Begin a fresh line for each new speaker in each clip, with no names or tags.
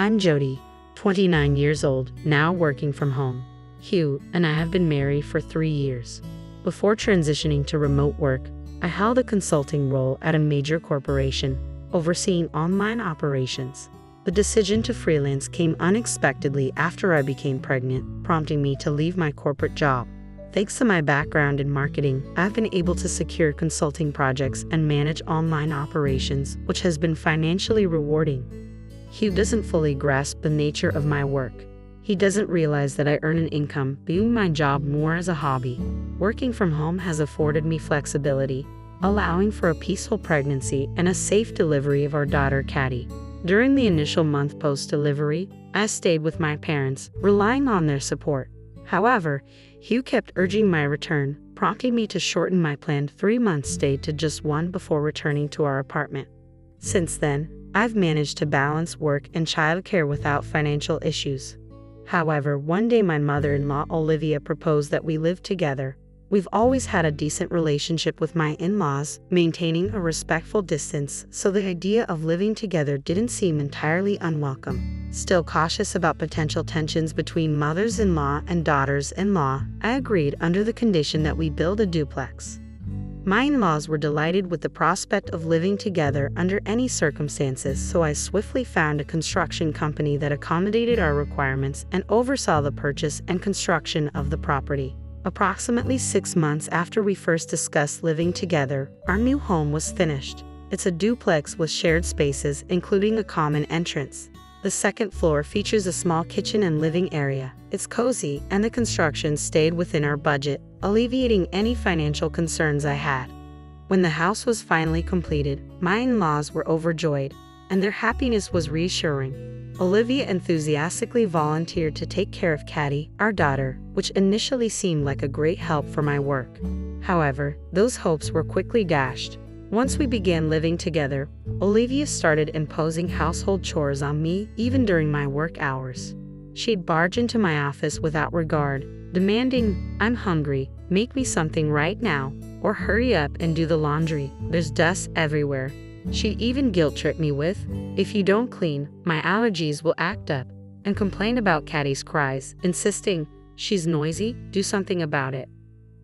I'm Jody, 29 years old, now working from home. Hugh and I have been married for 3 years. Before transitioning to remote work, I held a consulting role at a major corporation, overseeing online operations. The decision to freelance came unexpectedly after I became pregnant, prompting me to leave my corporate job. Thanks to my background in marketing, I've been able to secure consulting projects and manage online operations, which has been financially rewarding. Hugh doesn't fully grasp the nature of my work. He doesn't realize that I earn an income, viewing my job more as a hobby. Working from home has afforded me flexibility, allowing for a peaceful pregnancy and a safe delivery of our daughter, Caddy. During the initial month post-delivery, I stayed with my parents, relying on their support. However, Hugh kept urging my return, prompting me to shorten my planned 3-month stay to just 1 before returning to our apartment. Since then, I've managed to balance work and childcare without financial issues. However, one day my mother-in-law Olivia proposed that we live together. We've always had a decent relationship with my in-laws, maintaining a respectful distance, so the idea of living together didn't seem entirely unwelcome. Still cautious about potential tensions between mothers-in-law and daughters-in-law, I agreed under the condition that we build a duplex. My in-laws were delighted with the prospect of living together under any circumstances, so I swiftly found a construction company that accommodated our requirements and oversaw the purchase and construction of the property. Approximately 6 months after we first discussed living together, our new home was finished. It's a duplex with shared spaces, including a common entrance. The second floor features a small kitchen and living area. It's cozy, and the construction stayed within our budget, alleviating any financial concerns I had. When the house was finally completed, my in-laws were overjoyed, and their happiness was reassuring. Olivia enthusiastically volunteered to take care of Caddy, our daughter, which initially seemed like a great help for my work. However, those hopes were quickly dashed. Once we began living together, Olivia started imposing household chores on me even during my work hours. She'd barge into my office without regard, demanding, "I'm hungry, make me something right now," or "hurry up and do the laundry, there's dust everywhere." She'd even guilt-trip me with, "If you don't clean, my allergies will act up," and complain about Caddy's cries, insisting, "She's noisy, do something about it."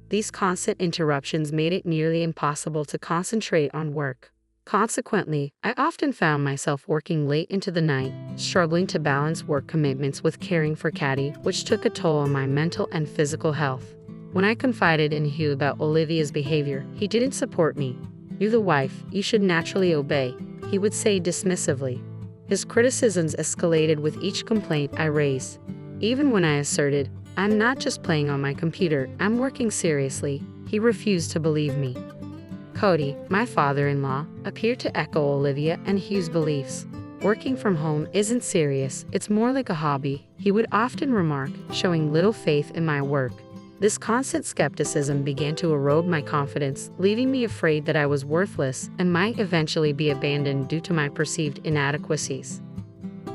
These constant interruptions made it nearly impossible to concentrate on work. Consequently, I often found myself working late into the night, struggling to balance work commitments with caring for Caddy, which took a toll on my mental and physical health. When I confided in Hugh about Olivia's behavior, he didn't support me. "You're the wife, you should naturally obey," he would say dismissively. His criticisms escalated with each complaint I raised. Even when I asserted, "I'm not just playing on my computer, I'm working seriously," he refused to believe me. Cody, my father-in-law, appeared to echo Olivia and Hugh's beliefs. "Working from home isn't serious, it's more like a hobby," he would often remark, showing little faith in my work. This constant skepticism began to erode my confidence, leaving me afraid that I was worthless and might eventually be abandoned due to my perceived inadequacies.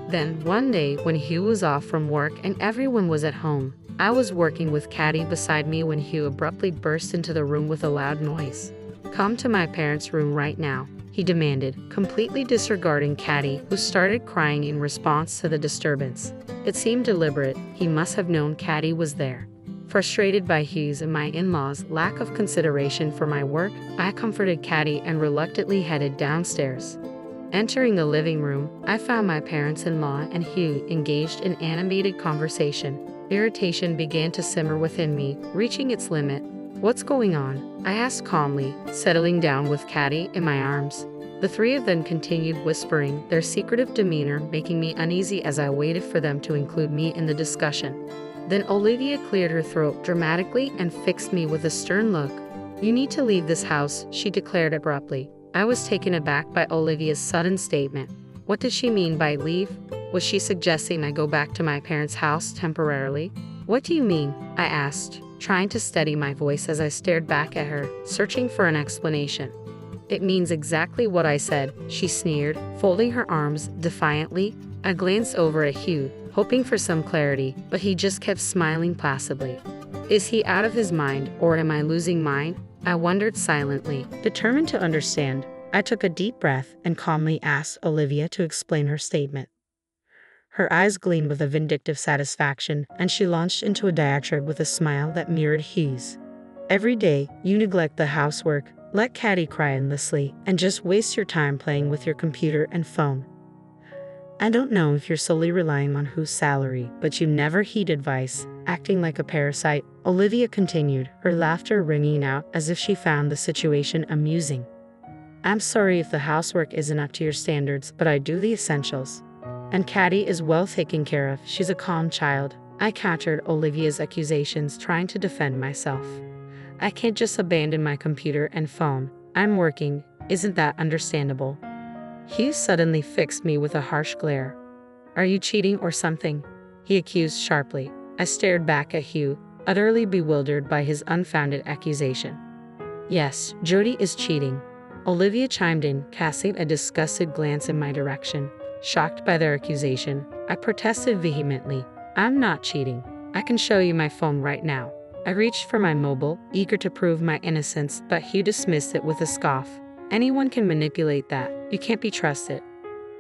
Then, one day, when Hugh was off from work and everyone was at home, I was working with Caddy beside me when Hugh abruptly burst into the room with a loud noise. "Come to my parents' room right now," he demanded, completely disregarding Caddy, who started crying in response to the disturbance. It seemed deliberate. He must have known Caddy was there. Frustrated by Hugh's and my in-laws' lack of consideration for my work, I comforted Caddy and reluctantly headed downstairs. Entering the living room, I found my parents-in-law and Hugh engaged in animated conversation. Irritation began to simmer within me, reaching its limit. "What's going on?" I asked calmly, settling down with Caddy in my arms. The three of them continued whispering, their secretive demeanor making me uneasy as I waited for them to include me in the discussion. Then Olivia cleared her throat dramatically and fixed me with a stern look. "You need to leave this house," she declared abruptly. I was taken aback by Olivia's sudden statement. What did she mean by leave? Was she suggesting I go back to my parents' house temporarily? "What do you mean?" I asked, trying to steady my voice as I stared back at her, searching for an explanation. "It means exactly what I said," she sneered, folding her arms defiantly. I glanced over at Hugh, hoping for some clarity, but he just kept smiling placidly. Is he out of his mind, or am I losing mine? I wondered silently. Determined to understand, I took a deep breath and calmly asked Olivia to explain her statement. Her eyes gleamed with a vindictive satisfaction, and she launched into a diatribe with a smile that mirrored Hugh's. Every day, you neglect the housework, let Caddy cry endlessly, and just waste your time playing with your computer and phone. I don't know if you're solely relying on Hugh's salary, but you never heed advice, acting like a parasite, Olivia continued, her laughter ringing out as if she found the situation amusing. I'm sorry if the housework isn't up to your standards, but I do the essentials. And Caddy is well taken care of, she's a calm child. I countered Olivia's accusations, trying to defend myself. I can't just abandon my computer and phone. I'm working, isn't that understandable? Hugh suddenly fixed me with a harsh glare. Are you cheating or something? He accused sharply. I stared back at Hugh, utterly bewildered by his unfounded accusation. Yes, Jody is cheating. Olivia chimed in, casting a disgusted glance in my direction. Shocked by their accusation, I protested vehemently. I'm not cheating. I can show you my phone right now. I reached for my mobile, eager to prove my innocence, but Hugh dismissed it with a scoff. Anyone can manipulate that. You can't be trusted.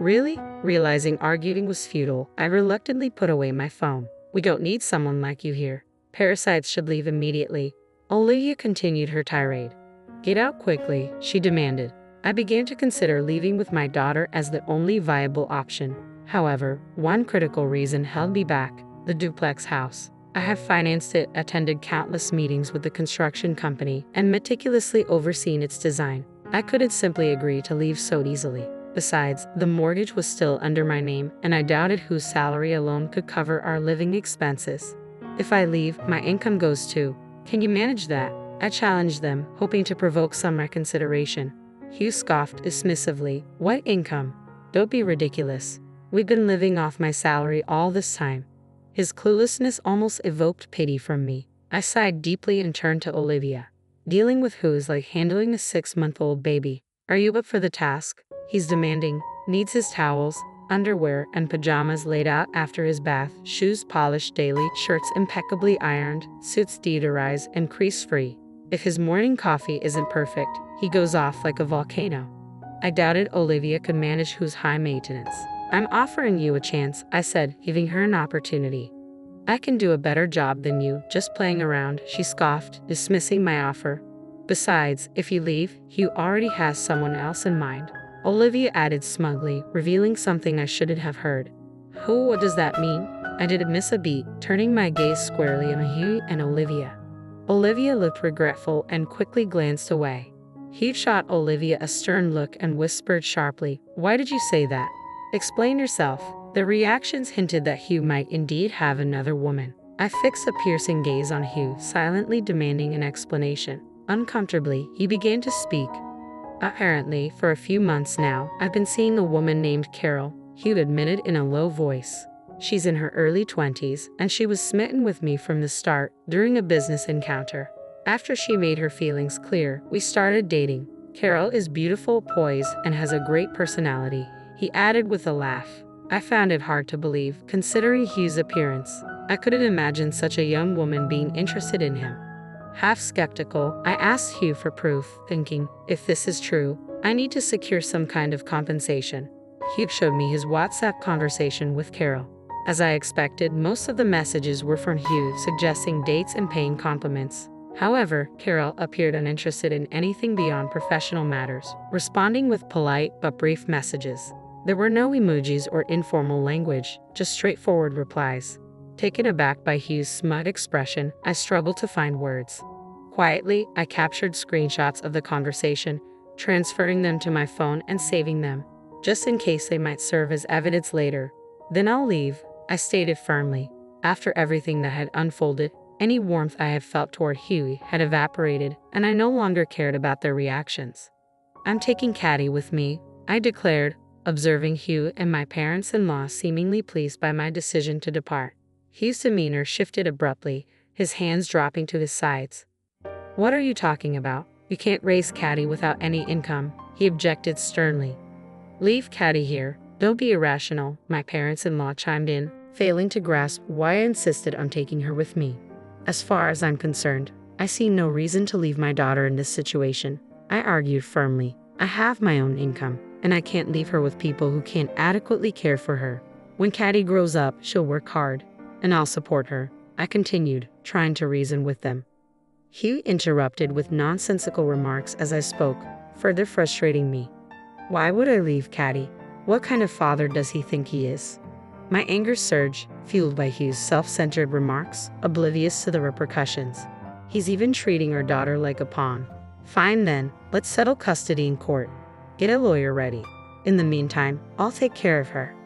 Really? Realizing arguing was futile, I reluctantly put away my phone. We don't need someone like you here. Parasites should leave immediately. Olivia continued her tirade. Get out quickly, she demanded. I began to consider leaving with my daughter as the only viable option. However, one critical reason held me back: the duplex house. I have financed it, attended countless meetings with the construction company, and meticulously overseen its design. I couldn't simply agree to leave so easily. Besides, the mortgage was still under my name, and I doubted whose salary alone could cover our living expenses. If I leave, my income goes too. Can you manage that? I challenged them, hoping to provoke some reconsideration. Hugh scoffed dismissively. What income? Don't be ridiculous. We've been living off my salary all this time. His cluelessness almost evoked pity from me. I sighed deeply and turned to Olivia. Dealing with Hugh is like handling a 6-month-old baby. Are you up for the task? He's demanding, needs his towels, underwear, and pajamas laid out after his bath, shoes polished daily, shirts impeccably ironed, suits deodorized and crease-free. If his morning coffee isn't perfect, he goes off like a volcano. I doubted Olivia could manage Hugh's high maintenance. I'm offering you a chance, I said, giving her an opportunity. I can do a better job than you, just playing around, she scoffed, dismissing my offer. Besides, if you leave, Hugh already has someone else in mind. Olivia added smugly, revealing something I shouldn't have heard. Who? What does that mean? I didn't miss a beat, turning my gaze squarely on Hugh and Olivia. Olivia looked regretful and quickly glanced away. Hugh shot Olivia a stern look and whispered sharply, Why did you say that? Explain yourself. The reactions hinted that Hugh might indeed have another woman. I fixed a piercing gaze on Hugh, silently demanding an explanation. Uncomfortably, he began to speak. Apparently, for a few months now, I've been seeing a woman named Carol, Hugh admitted in a low voice. She's in her early 20s, and she was smitten with me from the start, during a business encounter. After she made her feelings clear, we started dating. Carol is beautiful, poised, and has a great personality, he added with a laugh. I found it hard to believe, considering Hugh's appearance. I couldn't imagine such a young woman being interested in him. Half skeptical, I asked Hugh for proof, thinking, if this is true, I need to secure some kind of compensation. Hugh showed me his WhatsApp conversation with Carol. As I expected, most of the messages were from Hugh, suggesting dates and paying compliments. However, Carol appeared uninterested in anything beyond professional matters, responding with polite but brief messages. There were no emojis or informal language, just straightforward replies. Taken aback by Hugh's smug expression, I struggled to find words. Quietly, I captured screenshots of the conversation, transferring them to my phone and saving them, just in case they might serve as evidence later. Then I'll leave, I stated firmly. After everything that had unfolded, any warmth I had felt toward Hughie had evaporated, and I no longer cared about their reactions. I'm taking Caddy with me, I declared, observing Hugh and my parents-in-law seemingly pleased by my decision to depart. Hugh's demeanor shifted abruptly, his hands dropping to his sides. What are you talking about? You can't raise Caddy without any income, he objected sternly. Leave Caddy here. Don't be irrational, my parents-in-law chimed in, failing to grasp why I insisted on taking her with me. As far as I'm concerned, I see no reason to leave my daughter in this situation, I argued firmly. I have my own income, and I can't leave her with people who can't adequately care for her. When Caddy grows up, she'll work hard, and I'll support her, I continued, trying to reason with them. Hugh interrupted with nonsensical remarks as I spoke, further frustrating me. Why would I leave Caddy? What kind of father does he think he is? My anger surged, fueled by Hugh's self-centered remarks, oblivious to the repercussions. He's even treating our daughter like a pawn. Fine then, let's settle custody in court. Get a lawyer ready. In the meantime, I'll take care of her.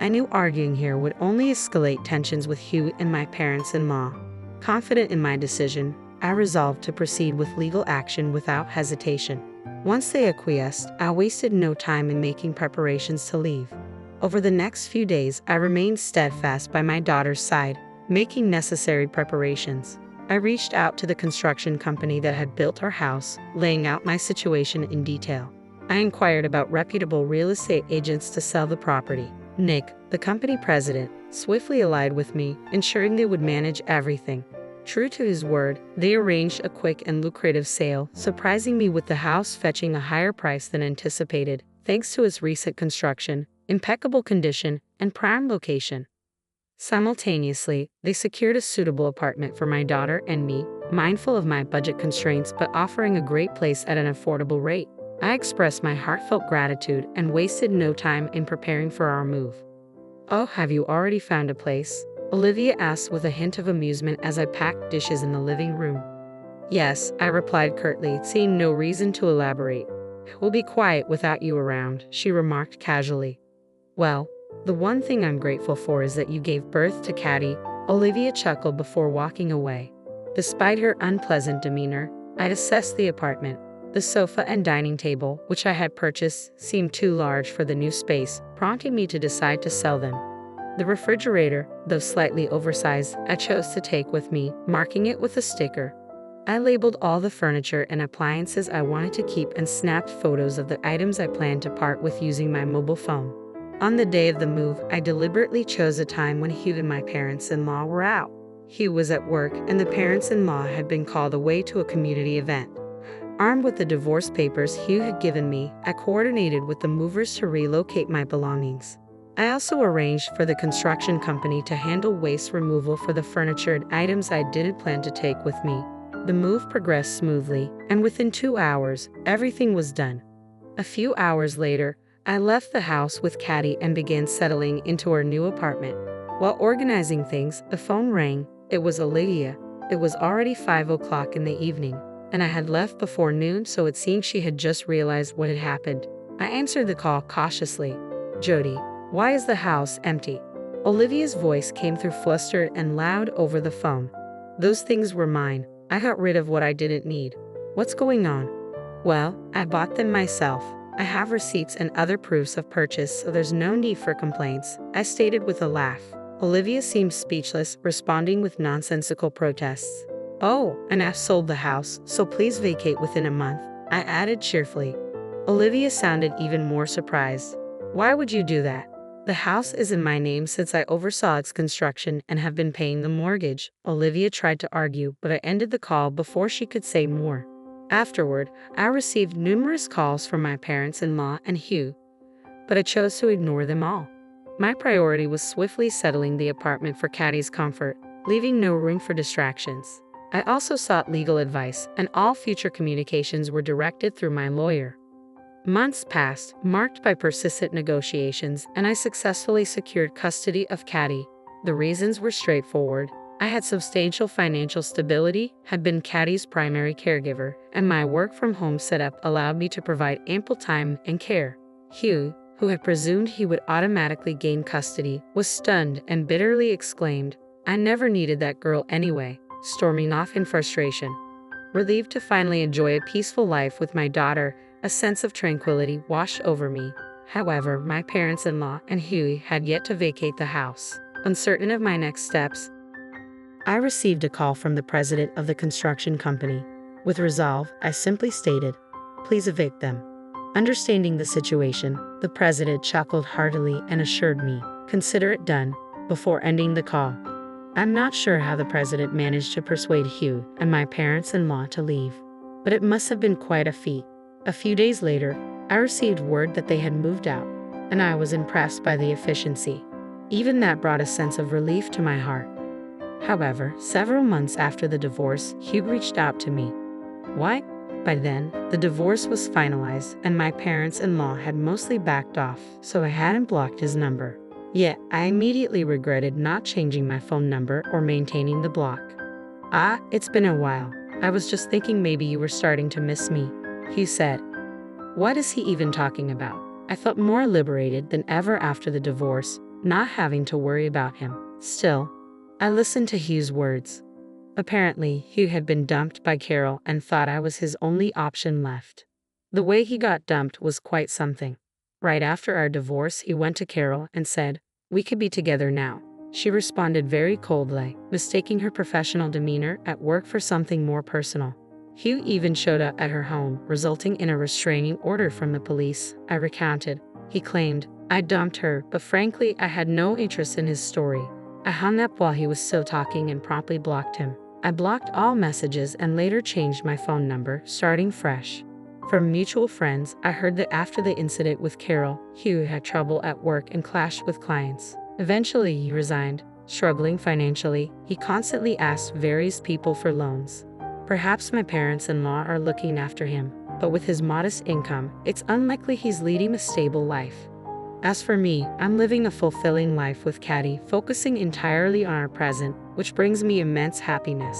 I knew arguing here would only escalate tensions with Hugh and my parents-in-law. Confident in my decision, I resolved to proceed with legal action without hesitation. Once they acquiesced, I wasted no time in making preparations to leave. Over the next few days, I remained steadfast by my daughter's side, making necessary preparations. I reached out to the construction company that had built our house, laying out my situation in detail. I inquired about reputable real estate agents to sell the property. Nick, the company president, swiftly allied with me, ensuring they would manage everything. True to his word, they arranged a quick and lucrative sale, surprising me with the house fetching a higher price than anticipated, thanks to its recent construction, impeccable condition, and prime location. Simultaneously, they secured a suitable apartment for my daughter and me, mindful of my budget constraints but offering a great place at an affordable rate. I expressed my heartfelt gratitude and wasted no time in preparing for our move. Oh, have you already found a place? Olivia asked with a hint of amusement as I packed dishes in the living room. Yes, I replied curtly, seeing no reason to elaborate. We'll be quiet without you around, she remarked casually. Well, the one thing I'm grateful for is that you gave birth to Caddy, Olivia chuckled before walking away. Despite her unpleasant demeanor, I'd assessed the apartment. The sofa and dining table, which I had purchased, seemed too large for the new space, prompting me to decide to sell them. The refrigerator, though slightly oversized, I chose to take with me, marking it with a sticker. I labeled all the furniture and appliances I wanted to keep and snapped photos of the items I planned to part with using my mobile phone. On the day of the move, I deliberately chose a time when Hugh and my parents-in-law were out. Hugh was at work, and the parents-in-law had been called away to a community event. Armed with the divorce papers Hugh had given me, I coordinated with the movers to relocate my belongings. I also arranged for the construction company to handle waste removal for the furniture and items I didn't plan to take with me. The move progressed smoothly, and within 2 hours, everything was done. A few hours later, I left the house with Caddy and began settling into our new apartment. While organizing things, the phone rang. It was Olivia. It was already 5 o'clock in the evening, and I had left before noon, so it seemed she had just realized what had happened. I answered the call cautiously. Jody, why is the house empty? Olivia's voice came through flustered and loud over the phone. Those things were mine. I got rid of what I didn't need. What's going on? Well, I bought them myself. I have receipts and other proofs of purchase, so there's no need for complaints, I stated with a laugh. Olivia seemed speechless, responding with nonsensical protests. Oh, and I've sold the house, so please vacate within a month, I added cheerfully. Olivia sounded even more surprised. Why would you do that? The house is in my name since I oversaw its construction and have been paying the mortgage. Olivia tried to argue, but I ended the call before she could say more. Afterward, I received numerous calls from my parents-in-law and Hugh, but I chose to ignore them all. My priority was swiftly settling the apartment for Caddy's comfort, leaving no room for distractions. I also sought legal advice, and all future communications were directed through my lawyer. Months passed, marked by persistent negotiations, and I successfully secured custody of Caddy. The reasons were straightforward. I had substantial financial stability, had been Caddy's primary caregiver, and my work-from-home setup allowed me to provide ample time and care. Hugh, who had presumed he would automatically gain custody, was stunned and bitterly exclaimed, "I never needed that girl anyway," storming off in frustration. Relieved to finally enjoy a peaceful life with my daughter, a sense of tranquility washed over me. However, my parents-in-law and Huey had yet to vacate the house. Uncertain of my next steps, I received a call from the president of the construction company. With resolve, I simply stated, "Please evict them." Understanding the situation, the president chuckled heartily and assured me, "Consider it done," before ending the call. I'm not sure how the president managed to persuade Hugh and my parents-in-law to leave, but it must have been quite a feat. A few days later, I received word that they had moved out, and I was impressed by the efficiency. Even that brought a sense of relief to my heart. However, several months after the divorce, Hugh reached out to me. Why? By then, the divorce was finalized and my parents-in-law had mostly backed off, so I hadn't blocked his number. Yet, I immediately regretted not changing my phone number or maintaining the block. "Ah, it's been a while. I was just thinking maybe you were starting to miss me," he said. What is he even talking about? I felt more liberated than ever after the divorce, not having to worry about him. Still, I listened to Hugh's words. Apparently, Hugh had been dumped by Carol and thought I was his only option left. The way he got dumped was quite something. Right after our divorce, he went to Carol and said, "We could be together now." She responded very coldly, mistaking her professional demeanor at work for something more personal. Hugh even showed up at her home, resulting in a restraining order from the police. I recounted. He claimed, "I dumped her, but frankly, I had no interest in his story." I hung up while he was still talking and promptly blocked him. I blocked all messages and later changed my phone number, starting fresh. From mutual friends, I heard that after the incident with Carol, Hugh had trouble at work and clashed with clients. Eventually, he resigned. Struggling financially, he constantly asked various people for loans. Perhaps my parents-in-law are looking after him, but with his modest income, it's unlikely he's leading a stable life. As for me, I'm living a fulfilling life with Caddy, focusing entirely on our present, which brings me immense happiness.